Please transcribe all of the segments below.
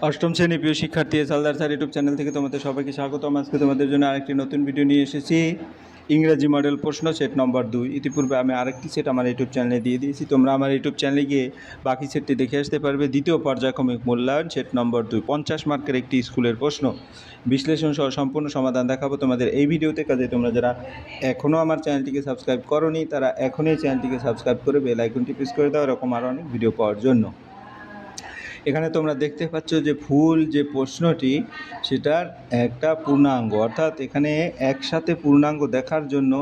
অষ্টম শ্রেণী প্রিয় শিক্ষার্থী হালদার স্যার ইউটিউব চ্যানেল থেকে তোমাদের সবাইকে স্বাগতম। আজকে তোমাদের জন্য আরেকটি নতুন ভিডিও নিয়ে এসেছি। ইংরেজি মডেল প্রশ্ন সেট নম্বর 2। ইতিপূর্বে আমি আরেকটি সেট আমার ইউটিউব চ্যানেলে দিয়ে দিয়েছি, তোমরা আমার ইউটিউব চ্যানেলে গিয়ে বাকি সেটটি দেখে আসতে পারবে। দ্বিতীয় পর্যায়ক্রমিক মূল্যায়ন সেট নম্বর 2, 50 মার্কের একটি স্কুলের প্রশ্ন বিশ্লেষণ সহ সম্পূর্ণ সমাধান দেখাবো তোমাদের এই ভিডিওতে। কাজে তোমরা যারা এখনও আমার চ্যানেলটিকে সাবস্ক্রাইব করোনি তারা এখনই চ্যানেলটিকে সাবস্ক্রাইব করে বেল আইকনটি প্রেস করে দাও এরকম আরও অনেক ভিডিও পাওয়ার জন্য। এখানে তোমরা দেখতে পাচ্ছ যে ফুল যে প্রশ্নটি সেটার একটা পূর্ণাঙ্গ, অর্থাৎ এখানে একসাথে পূর্ণাঙ্গ দেখার জন্য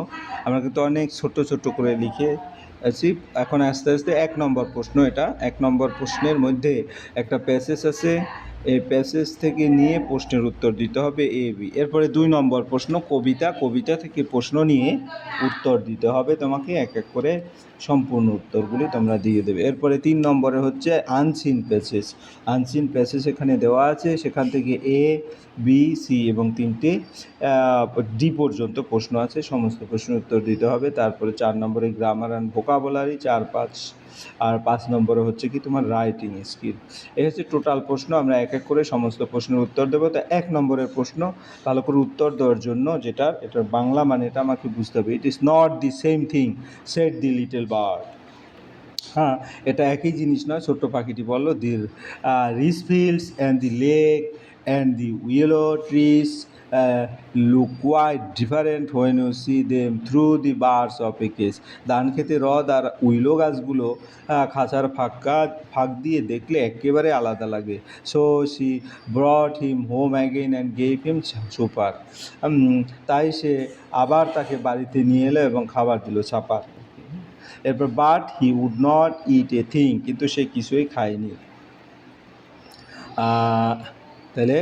আমরা কিন্তু অনেক ছোট ছোট করে লিখে আছি। এখন আস্তে আস্তে 1 নম্বর প্রশ্ন, এটা 1 নম্বর প্রশ্নের মধ্যে একটা প্যাসেজ আছে, এই প্যাসেজ থেকে নিয়ে প্রশ্নের উত্তর দিতে হবে এ বি। এরপরে 2 নম্বর প্রশ্ন কবিতা থেকে প্রশ্ন নিয়ে উত্তর দিতে হবে তোমাকে, এক এক করে সম্পূর্ণ উত্তরগুলি তোমরা দিয়ে দেবে। এরপরে 3 নম্বরে হচ্ছে আনসিন প্যাসেজ এখানে দেওয়া আছে, সেখান থেকে এ বি সি এবং 3টে ডি পর্যন্ত প্রশ্ন আছে, সমস্ত প্রশ্নের উত্তর দিতে হবে। তারপরে 4 নম্বরে গ্রামার অ্যান্ড ভোকাবুলারি, 4, 5 আর 5 নম্বরে হচ্ছে কি তোমার রাইটিং স্কিল। এই হচ্ছে টোটাল প্রশ্ন, আমরা এক এক করে সমস্ত প্রশ্নের উত্তর দেবো। তো 1 নম্বরের প্রশ্ন ভালো করে উত্তর দেওয়ার জন্য এটার বাংলা মানে এটা আমাকে বুঝতে হবে। It is not the same thing said the little bird. হ্যাঁ, এটা একই জিনিস নয়, ছোট্ট পাখিটি বলল the rich fields and the lake and the willow trees look quite different when you see them through the bars of a case. ধান খেতে হ্রদ আর উইলো গাছগুলো খাঁচার ফাঁক দিয়ে দেখলে একেবারে আলাদা লাগে। So she ব্রট him home again and gave him super. তাই সে আবার তাকে বাড়িতে নিয়ে এলো এবং খাবার দিল, ছাপার। এরপর but he would not eat a thing, কিন্তু সে কিছুই খায়নি। তাহলে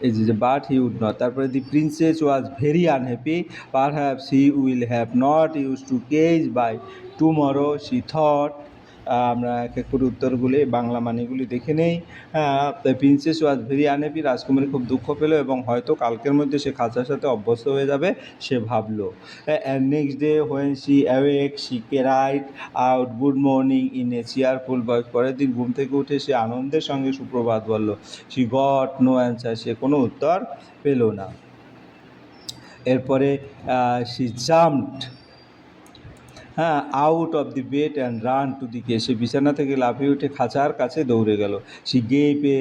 এই যে বাট হি উড নট। তারপরে the princess was very unhappy, perhaps he will have not use to cage by tomorrow she thought. আমরা এক এক করে উত্তরগুলি বাংলা মানেগুলি দেখে নেই। প্রিন্সেস ওয়াজ ভেরি আনহ্যাপি, রাজকুমারী খুব দুঃখ পেল এবং হয়তো কালকের মধ্যে সে খাঁচার সাথে অভ্যস্ত হয়ে যাবে সে ভাবলো। And next day when she awake she cried out good morning in a cheerful voice. পরের দিন ঘুম থেকে উঠে সে আনন্দের সঙ্গে সুপ্রভাত বলল। শি গট নো অ্যান্সার, সে কোনো উত্তর পেল না। এরপরে she jumped out of the bed and ran to the case, সে বিছানা থেকে লাফিয়ে উঠে খাঁচার কাছে দৌড়ে গেল। She gave a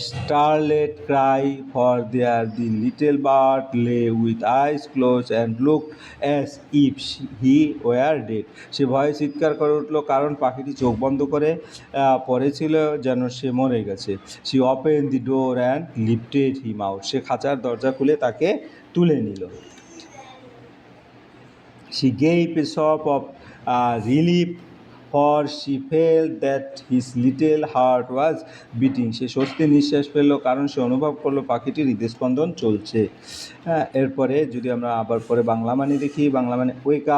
startled cry for there the little bird lay with eyes close and look as if he were dead. সে ভয়ে চিৎকার করে উঠল কারণ পাখিটি চোখ বন্ধ করে পড়েছিল যেন সে মরে গেছে। She open the door and lifted him out, সে খাঁচার দরজা খুলে তাকে তুলে নিল। She gave a sob of relief, for she felt that his little heart was beating. সে স্বস্তি নিঃশ্বাস ফেললো কারণ সে অনুভব করলো পাখিটির হৃদস্পন্দন চলছে। এরপরে যদি আমরা আবার পরে বাংলা মানে দেখি, বাংলা মানে wake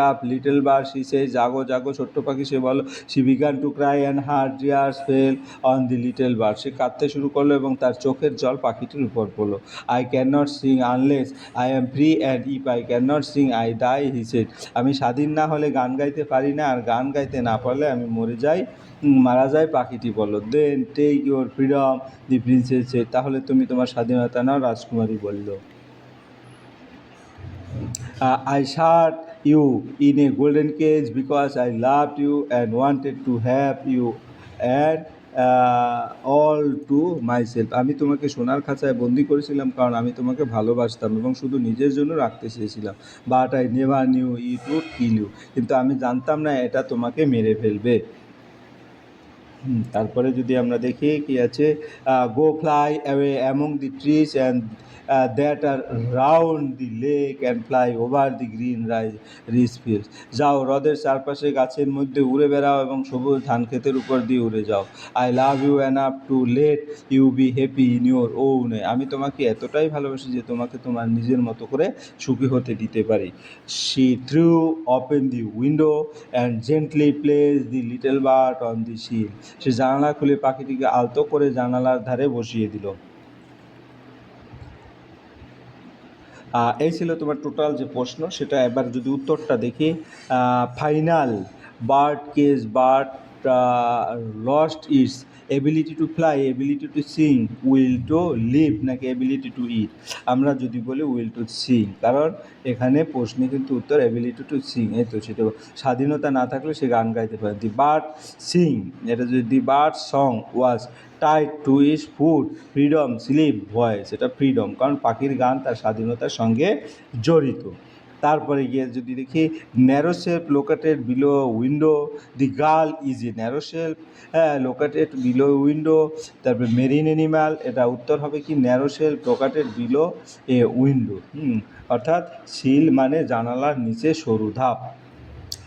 up little bird she say, জাগো জাগো ছোট্ট পাখি, সে বলো। She began to cry and her tears fell on the little bird, সে কাঁদতে শুরু করলো এবং তার চোখের জল পাখিটির উপর পড়লো। I can not sing unless I am free and if I can not sing I die, he said. আমি স্বাধীন না হলে গান গাইতে পারি না, আর গান গাইতে না পারলে আমি মারা যাই, পাখিটি বলল। Then take your freedom, the princess said, তাহলে তুমি তোমার স্বাধীনতা নাও, রাজকুমারী বলল। I shut you in a golden cage because I loved you and wanted to have you and all to myself. আমি তোমাকে সোনার খাঁচায় বন্দি করেছিলাম কারণ আমি তোমাকে ভালোবাসতাম এবং শুধু নিজের জন্য রাখতে চেয়েছিলাম। But I never knew it would kill you, কিন্তু আমি জানতাম না এটা তোমাকে মেরে ফেলবে। তারপরে যদি আমরা দেখি কি আছে, go fly away among the trees and that are round the lake and fly over the green rich fields. যাও হ্রদের চারপাশে গাছের মধ্যে উড়ে বেড়াও এবং সবুজ ধান ক্ষেতের উপর দিয়ে উড়ে যাও। I love you enough to let you be happy in your own way, আমি তোমাকে এতটাই ভালোবাসি যে তোমাকে তোমার নিজের মতো করে সুখী হতে দিতে পারি। She through open the window and gently place the little bird on the শিল, সে জানালা খুলে পাখিটিকে আলতো করে জানালার ধারে বসিয়ে দিল। এই ছিল তোমার টোটাল যে প্রশ্ন সেটা। এবার যদি উত্তরটা দেখি, final bird lost its ability to fly, ability to sing, will to live নাকি এবিলিটি টু ইট? আমরা যদি বলি উইল টু সিং, কারণ এখানে প্রশ্নে কিন্তু উত্তর এবিলিটি টু সিং। এই তো সেটা, স্বাধীনতা না থাকলে সে গান গাইতে পারে। দি বার্ড সিং, এটা যদি the bird song was tied to his food, freedom, sleep, voice, এটা ফ্রিডম, কারণ পাখির গান তার স্বাধীনতার সঙ্গে জড়িত। তারপরে গিয়ে যদি দেখি narrow shelf located below window, the girl is a narrow shelf, located below window. তারপরে মেরিন অ্যানিম্যাল, এটা উত্তর হবে কি narrow shelf located below a window. অর্থাৎ শিল মানে জানালার নিচে সরু ধাপ।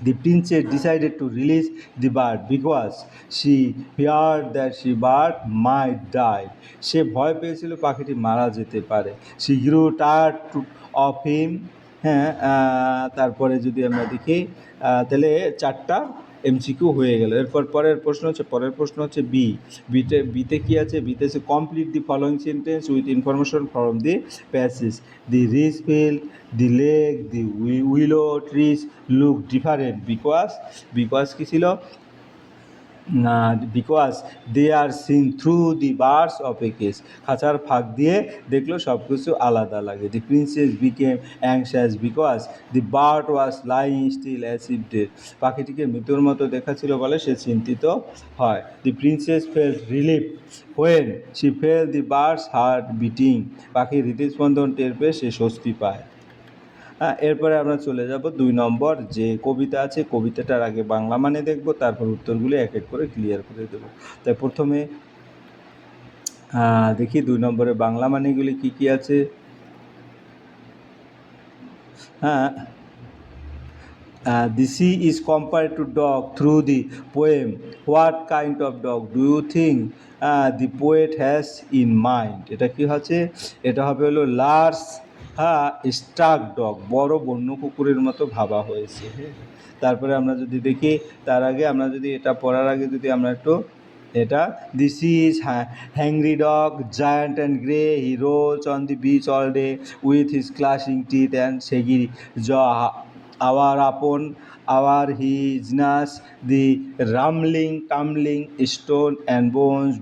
The princess decided to release the bird because she feared that the bird might die. সে ভয় পেয়েছিল পাখিটি মারা যেতে পারে। She grew tired of him. হ্যাঁ, তারপরে যদি আমরা দেখি তাহলে 4টা এমসিকিউ হয়ে গেল। এরপর পরের প্রশ্ন হচ্ছে বিতে কী আছে? বিতে আছে complete the following sentence with information from the passage. The rich field, the lake, the willow trees look different because কী ছিল? Because they are seen through the bars of a case, খাঁচার ফাঁক দিয়ে দেখলো সব কিছু আলাদা লাগে। The princess became anxious because the bird was lying still as if dead, পাখিটিকে মৃত্যুর মতো দেখাচ্ছিল বলে সে চিন্তিত হয়। The princess felt relief when she fail the birds heart beating, পাখির হৃদস্পন্দন টের পেয়ে সে স্বস্তি পায়। এরপরে আমরা চলে যাব 2 নম্বর যে কবিতা আছে, কবিতাটার আগে বাংলা মানে দেখব, তারপর উত্তরগুলি এক এক করে ক্লিয়ার করে দেব। তাই প্রথমে দেখি 2 নম্বরে বাংলা মানেগুলি কি কি আছে। The sea is compared to dog through the poem. What kind of dog do you think the poet has in mind? এটা কি হচ্ছে? এটা হবে হলো লার্জ স্টাগ ডগ, বড় বন্য কুকুরের মতো ভাবা হয়েছে। তারপরে আমরা যদি দেখি তার আগে আমরা যদি এটা পড়ার আগে যদি আমরা একটু এটা, this is hungry dog, giant and grey, he rolls on the beach all day with his clashing teeth and shaggy jaw. Our his the rumbling, tumbling, stone and bones,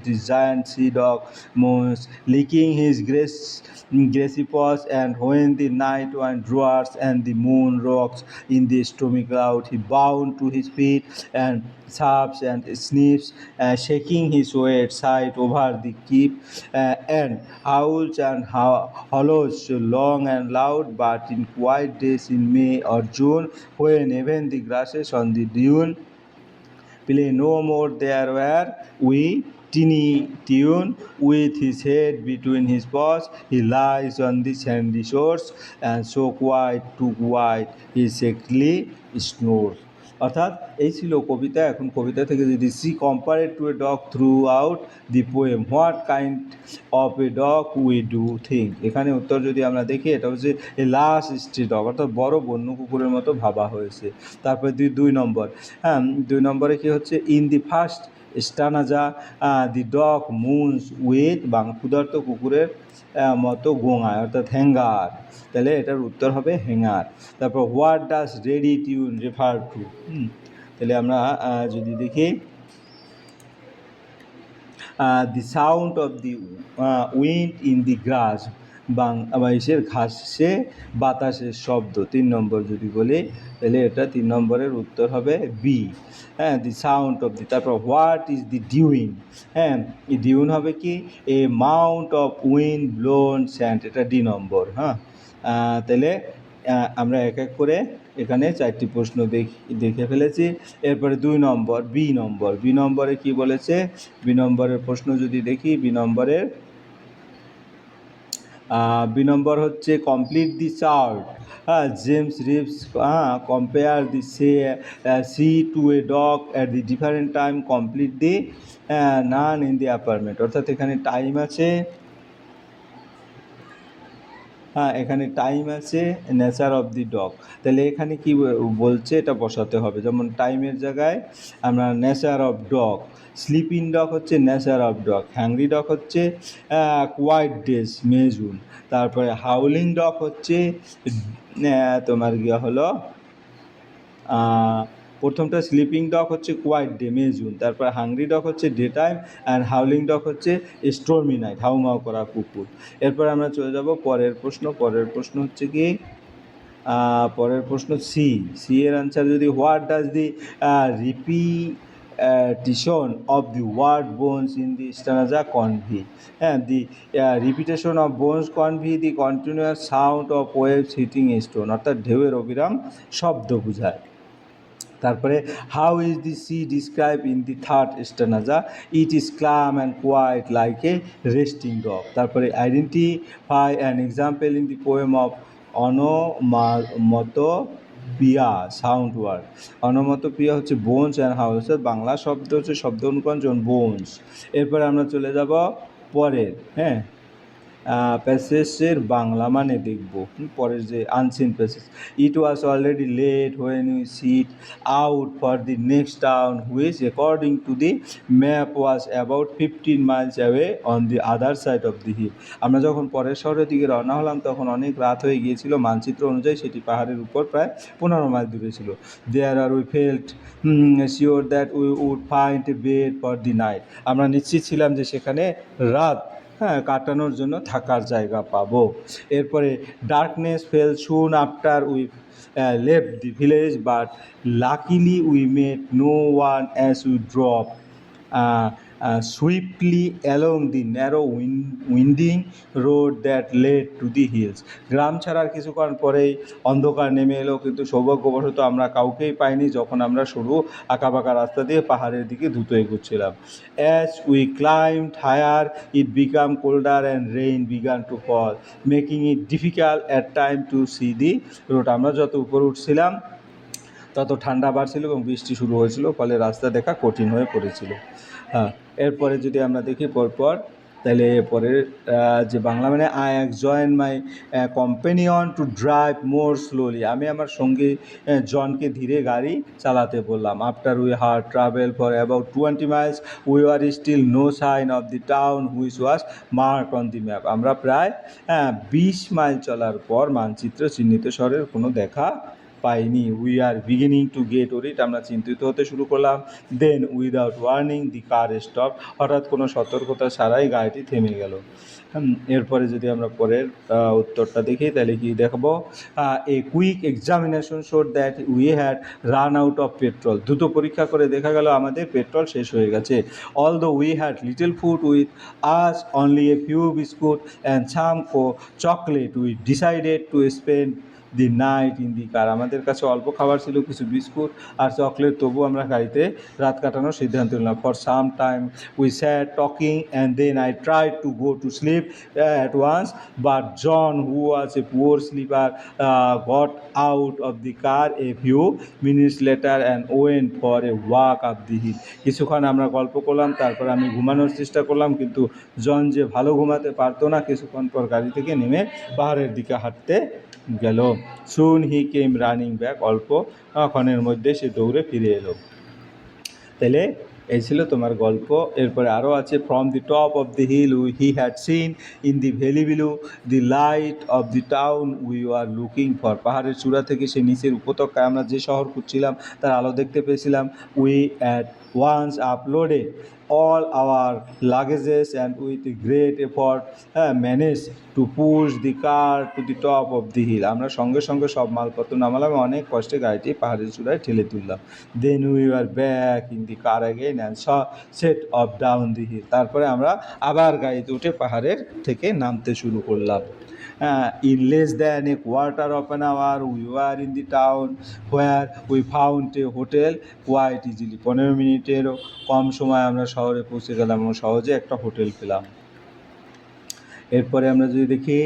the giant sea dog moans, licking his grassy paws, and when the night wind roars and the moon rocks in the stormy cloud, he bound to his feet and sobs and sniffs, shaking his weight side over the keep, and howls and hollows long and loud. But in quiet days in May or June, when even the grasses on the dune play no more, there were we teeny tune. With his head between his paws, he lies on the sandy shores, and so quiet, too quiet, he secretly snores. অর্থাৎ এই ছিল কবিতা। এখন কবিতা থেকে যদি sea compared to a dog throughout the poem, what kind of a dog we do think, এখানে উত্তর যদি আমরা দেখি এটা হচ্ছে এ লাস্ট স্ট্রি ডগ, অর্থাৎ বড় বন্য কুকুরের মতো ভাবা হয়েছে। তারপরে 2 নম্বর, 2 নম্বরে কী হচ্ছে? In the first stanza the dog moans with, ক্ষুধার্ত কুকুরের মতো গোঙায়, অর্থাৎ হ্যাঙ্গার, তাহলে এটার উত্তর হবে হ্যাঙ্গার। তারপর what does ready tune refer to, তাহলে আমরা যদি দেখি the sound of the wind in the grass, বাংলাদেশের ঘাসে বাতাসের শব্দ। 3 নম্বর যদি বলি তাহলে এটা 3 নম্বরের উত্তর হবে B, the sound of the. তারপর হোয়াট ইজ দি ডিউইন, এই ডিউন হবে কি? A mount of wind blown sand, এটা ডি নম্বর। তাহলে আমরা এক এক করে এখানে 4টি প্রশ্ন দেখে ফেলেছি। এরপরে 2 নম্বর, বি নম্বরে কি বলেছে? বি নম্বরের প্রশ্ন যদি দেখি, বি নম্বর হচ্ছে complete the chart. James Reeves compare the sea to a dog at the different time, complete the nun in the apartment, অর্থাৎ এখানে টাইম আছে, এখানে টাইম আছে, নেচার অফ দি ডগ। তাহলে এখানে কি বলছে এটা বসাতে হবে, যেমন টাইমের জায়গায় আমরা nature of dog, sleeping dog হচ্ছে nature of dog, hungry dog হচ্ছে কোয়াইট ডেজ মে জুন, তারপরে হাউলিং ডগ হচ্ছে তোমার গিয়ে হলো প্রথমটা স্লিপিং ডগ হচ্ছে কোয়াইট ডে, মে জুন। তারপর হাংরি ডগ হচ্ছে daytime, and howling dog হচ্ছে স্টর্মি নাইট, হাউমাউ করা কুকুর। এরপর আমরা চলে যাব পরের প্রশ্ন। পরের প্রশ্ন হচ্ছে কি, পরের প্রশ্ন সি। সি এর আনসার যদি, what does the repetition of the word bones in the stanza convey. হ্যাঁ, the repetition of bones convey the continuous sound of waves hitting stone, অর্থাৎ ঢেউয়ের অবিরাম শব্দ বোঝায়। তারপরে how is the sea describe in the third stanza, it is calm and quiet like a resting dog. তারপরে identify an example in the poem of onomatopoeia sound word. অনোমাটোপিয়া হচ্ছে bones and house, Bangla শব্দ হচ্ছে শব্দ অনুকরণ, যেমন bones. এরপরে আমরা চলে যাব পরের, হ্যাঁ, প্যাসেজের বাংলা মানে দেখব। পরের যে unseen passage, it was already late when we set out for the next town which according to the map was about 15 miles away on the other side of the hill. আমরা যখন পরের শহরের দিকে রওনা হলাম তখন অনেক রাত হয়ে গিয়েছিল, মানচিত্র অনুযায়ী সেটি পাহাড়ের উপর প্রায় 15 মাইল দূরে ছিল। There are we felt sure that we would find a bed for the night. আমরা নিশ্চিত ছিলাম যে সেখানে রাত, হ্যাঁ, কাটানোর জন্য থাকার জায়গা পাবো। এরপরে darkness fell soon after we left the village, but luckily we met no one as we drop swiftly along the narrow winding road that led to the hills. গ্রাম ছাড়ার কিছুক্ষণ পরেই অন্ধকার নেমে এলো, কিন্তু সৌভাগ্যবশত আমরা কাউকেই পাইনি যখন আমরা সরু আঁকাবাঁকা রাস্তা দিয়ে পাহাড়ের দিকে দ্রুত এগোচ্ছিলাম। As we climbed higher it became colder and rain began to fall, making it difficult at time to see the road. আমরা যত উপরে উঠছিলাম তত ঠান্ডা বাড়ছিল এবং বৃষ্টি শুরু হয়েছিল, ফলে রাস্তা দেখা কঠিন হয়ে পড়েছিল। হ্যাঁ, এরপরে যদি আমরা দেখি পরপর, তাহলে পরের যে বাংলা মানে, I join my companion to drive more slowly. আমি আমার সঙ্গী জনকে ধীরে গাড়ি চালাতে বললাম। After we had travel for about 20 miles we are still no sign of the town which was mark on the map. আমরা প্রায় 20 মাইল চলার পর মানচিত্র চিহ্নিত শহরের কোনো দেখা পাইনি। We are beginning to get worried, আমরা চিন্তিত হতে শুরু করলাম। দেন উইদাউট ওয়ার্নিং দি কার স্টপ, হঠাৎ কোনো সতর্কতা ছাড়াই গাড়িটি থেমে গেল। এরপরে যদি আমরা পরের উত্তরটা দেখি তাহলে কি দেখব, a quick examination showed that we had run out of petrol. দ্রুত পরীক্ষা করে দেখা গেল আমাদের পেট্রোল শেষ হয়ে গেছে। Although we had little food with us only a few biscuits and some chocolate, we decided to spend the night in the car. আমাদের কাছে অল্প খাবার ছিল, কিছু বিস্কুট আর চকলেট, তবু আমরা গাড়িতে রাত কাটানোর সিদ্ধান্ত নিলাম। For some time we sat talking and then I tried to go to sleep at once, but John who was a poor sleeper got out of the car a few minutes later and went for a walk up the hill. কিছুক্ষণ আমরা গল্প করলাম, তারপর আমি ঘুমানোর চেষ্টা করলাম, কিন্তু জন যে ভালো ঘুমাতে পারতো না, কিছুক্ষণ পর গাড়ি থেকে নেমে পাহাড়ের দিকে হাঁটতে গেল। সুন হি কেম রানিং ব্যাক, অল্প ক্ষণের মধ্যে সে দৌড়ে ফিরে এলো। তাহলে এই ছিল তোমার গল্প। এরপরে আরও আছে, from the top of the hill he had seen in the valley below the light of the town we are looking for. পাহাড়ের চূড়া থেকে সে নিচের উপত্যকায় আমরা যে শহর খুঁজছিলাম তার আলো দেখতে পেয়েছিলাম। We at once uploaded all our luggages and with great effort managed to push the car to the top of the hill. আমরা সঙ্গে সঙ্গে সব মালপত্র নামালাম, অনেক কষ্টে গাড়িটি পাহাড়ের চূড়ায় ঠেলে তুললাম। Then we were back in the car again and set off down the hill. তারপরে আমরা আবার গাড়িতে উঠে পাহাড়ের থেকে নামতে শুরু করলাম। In less than a quarter of an hour we were in the town where we found a hotel quite easily. 15 মিনিটেরও কম সময় আমরা শহরে পৌঁছে গেলাম এবং সহজে একটা হোটেল পেলাম। এরপরে আমরা যদি দেখি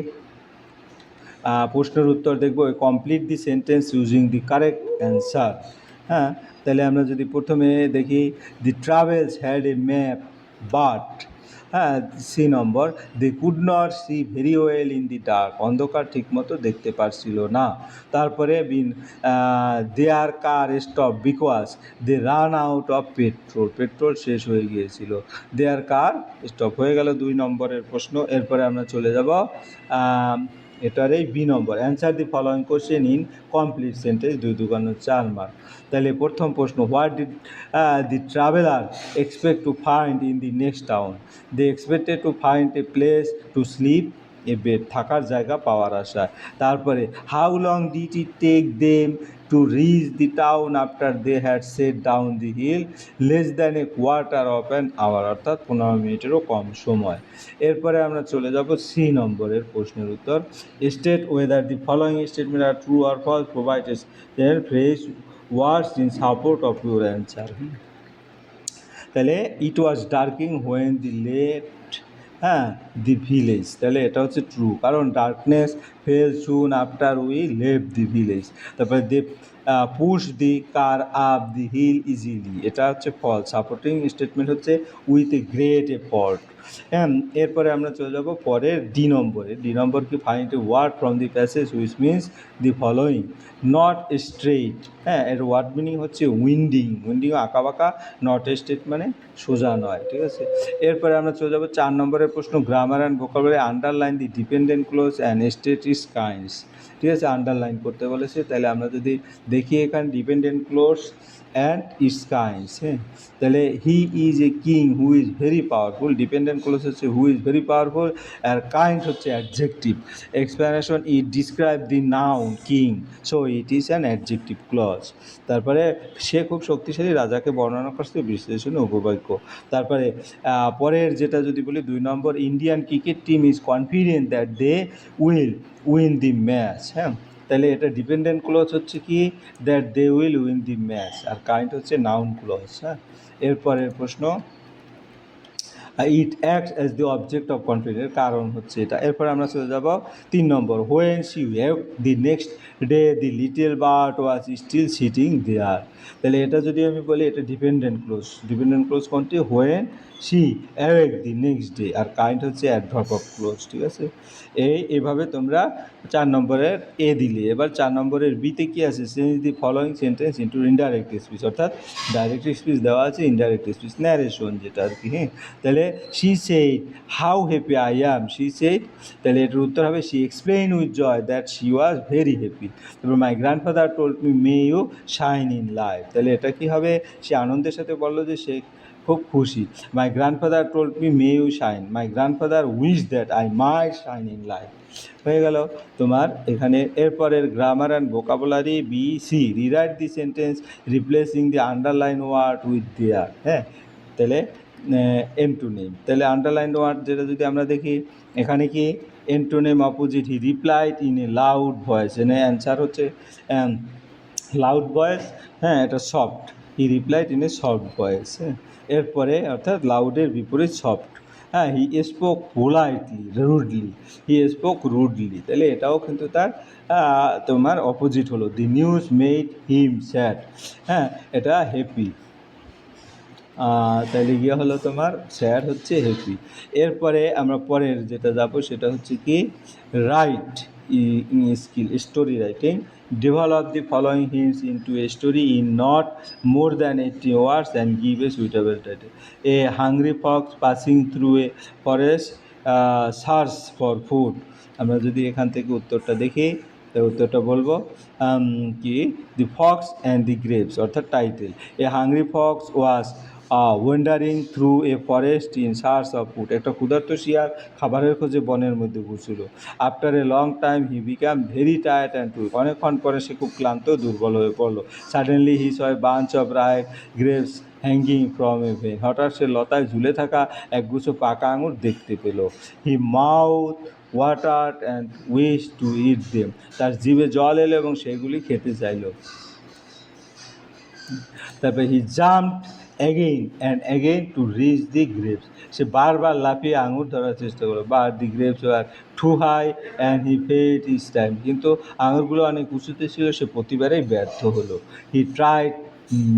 প্রশ্নের উত্তর দেখব, complete the sentence using the correct answer. হ্যাঁ, তাহলে আমরা যদি প্রথমে দেখি, the travels had a map but, হ্যাঁ, C number, they could not see very well in the dark, অন্ধকার ঠিকমতো দেখতে পারছিল না। তারপরে their car stop because they ran out of petrol, petrol শেষ হয়ে গিয়েছিল। দেয়ার কার স্টপ হয়ে গেল 2 নম্বরের প্রশ্ন। এরপরে আমরা চলে যাব এটার এই B number. Answer the following question in complete sentence, 2×4 mark. তাহলে প্রথম প্রশ্ন, what did the traveler expect to find in the next town? They expected to find a place to sleep, a bed, থাকার জায়গা পাওয়ার আশায়। তারপরে, how long did it take them to reach the town after they had set down the hill? Less than a quarter of an hour, অর্থাৎ 15 মিনিটেরও কম সময়। এরপরে আমরা চলে যাব সি নম্বরের প্রশ্নের উত্তর। State whether the following statement are true or false, provide fresh words in support of your answer. তাহলে it was darking when the left the village, তাহলে এটা হচ্ছে ট্রু, কারণ darkness fell soon after we left the village. তারপরে they push the car up the hill easily, এটা হচ্ছে false. Supporting statement হচ্ছে with a great effort. হ্যাঁ, এরপরে আমরা চলে যাব পরের ডি নম্বরে। ডি নম্বর কি, find a word from the passage which means the following, not straight. হ্যাঁ, এর ওয়ার্ড মিনিং হচ্ছে উইন্ডিং, উইন্ডিং আঁকা বাঁকা, নট স্ট্রেট মানে সোজা নয়, ঠিক আছে। এরপরে আমরা চলে যাব 4 নম্বরের প্রশ্ন, grammar and vocabulary, underline the dependent clause and state its kinds, ঠিক আছে, আন্ডারলাইন করতে বলেছে। তাহলে আমরা যদি দেখি এখানে dependent clause and its kinds, হ্যাঁ, তাহলে he is a king who is very powerful, dependent clause হচ্ছে হু ইজ ভেরি পাওয়ারফুল, আর কাইন্ড হচ্ছে adjective. Explanation, it describe the noun king, so it is an adjective clause. তারপরে সে খুব শক্তিশালী, রাজাকে বর্ণনা করছে বিশ্লেষণী উপবাক্য। তারপরে পরের যেটা যদি বলি 2 number, Indian cricket team is confident that they will win the match. হ্যাঁ, তাহলে এটা ডিপেন্ডেন্ট ক্লজ হচ্ছে কি, that they will win the match, আর কাইন্ড হচ্ছে নাউন ক্লজ। হ্যাঁ, এরপরের প্রশ্ন, it acts as the object of confidence, কারণ হচ্ছে এটা। এরপরে আমরা চলে যাব 3 number, when she wake the next day the little bird was still sitting there. তাহলে এটা যদি আমি বলি, এটা ডিপেন্ডেন্ট ক্লোজ। ডিপেন্ডেন্ট ক্লোজ কোনটি, when she awake the next day, R kind হচ্ছে অ্যাডভার্ব অফ ক্লোজ, ঠিক আছে। এইভাবে তোমরা 4 নম্বরের এ দিলে। এবার 4 নম্বরের বিতে কী আছে, চেঞ্জ দি following sentence into indirect speech, অর্থাৎ ডাইরেক্ট স্পিচ দেওয়া আছে, ইনডাইরেক্ট স্পিচ ন্যারেশন যেটা আর কি। হ্যাঁ, তাহলে she said how happy I am, she said, তাহলে এটার উত্তর হবে she explain with joy that she was very happy. তারপর my grandfather told me may you shine in life, তাহলে এটা কী হবে, সে আনন্দের সাথে বললো যে সে খুব খুশি। My grandfather told me may you shine, my grandfather wish that I might shine in life. হয়ে গেল তোমার এখানে। এরপরের grammar and vocabulary B C, rewrite the sentence replacing the underline word with their. হ্যাঁ, তাহলে এন্টোনিম, তাহলে underline word যেটা যদি আমরা দেখি, এখানে কি antonym opposite, he replied in a loud voice, এনে অ্যান্সার হচ্ছে লাউড ভয়েস। হ্যাঁ, এটা soft, he replied in a soft voice. হ্যাঁ, এরপরে অর্থাৎ লাউডের বিপরীত সফট। হ্যাঁ, he spoke politely, rudely, he spoke rudely, তাহলে এটাও কিন্তু তার তোমার অপোজিট হলো। দি নিউজ মেড হিম স্যাড, হ্যাঁ, এটা হ্যাপি, তাইলে গিয়ে হলো তোমার স্যাড হচ্ছে হ্যাপি। এরপরে আমরা পরের যেটা যাব সেটা হচ্ছে কি, write skill, story writing, develop the following hints into a story in not more than 80 words and give a suitable title. A hungry fox passing through a forest search for food, আমরা যদি এখান থেকে উত্তরটা দেখি, উত্তরটা বলবো কি, the fox and the grapes, অর্থাৎ title. A hungry fox was wandering through a forest in search of food, একটা ক্ষুধার্ত শিয়াল খাবারের খোঁজে বনের মধ্যে ঘুরছিল। After a long time he become very tired and weak, অনেকক্ষণ পরে সে খুব ক্লান্ত দুর্বল হয়ে পড়লো। Suddenly he saw a bunch of ripe grapes hanging from a vine, হঠাৎ সে লতায় ঝুলে থাকা একগুচ্ছ পাকা আঙুর দেখতে পেল। He mouth water and wish to eat them, তার জিভে জল এলো এবং সেগুলি খেতে চাইল। তারপরে he jumped again and again to reach the grapes, সে বারবার লাফিয়ে আঙুর ধরার চেষ্টা করলো। But the grapes were too high and he failed each time, কিন্তু আঙুরগুলো অনেক উঁচুতে ছিল, সে প্রতিবারেই ব্যর্থ হলো। He tried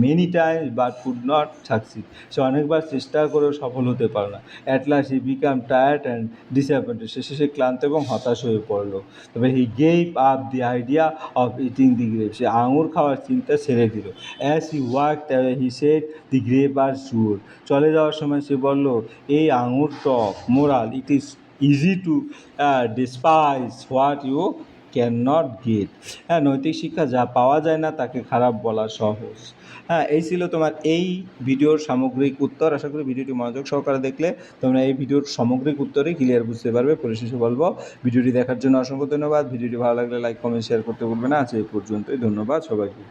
many times but could not succeed, সে অনেকবার চেষ্টা করেও সফল হতে পারল না। At last he became tired and disappointed, শেষে সে ক্লান্ত এবং হতাশ হয়ে পড়লো। তবে he gave up the idea of eating the grapes, সে আঙুর খাওয়ার চিন্তা ছেড়ে দিল। As he walked he said the grape are sour, চলে যাওয়ার সময় সে বলল এই আঙুর টক। Moral, it is easy to despise what you can not get. হ্যাঁ, নৈতিক শিক্ষা যা পাওয়া যায় না তাকে খারাপ বলা সহজ। হ্যাঁ, এই ছিল তোমার এই ভিডিওর সামগ্রিক উত্তর। আশা করি ভিডিওটি মনোযোগ সহকারে দেখলে তোমরা এই ভিডিওর সামগ্রিক উত্তরই ক্লিয়ার বুঝতে পারবে। পরিশেষে বলবো, ভিডিওটি দেখার জন্য অসংখ্য ধন্যবাদ। ভিডিওটি ভালো লাগলে লাইক, কমেন্ট, শেয়ার করতে ভুলবে না। আজ এই পর্যন্তই। ধন্যবাদ সবাইকে।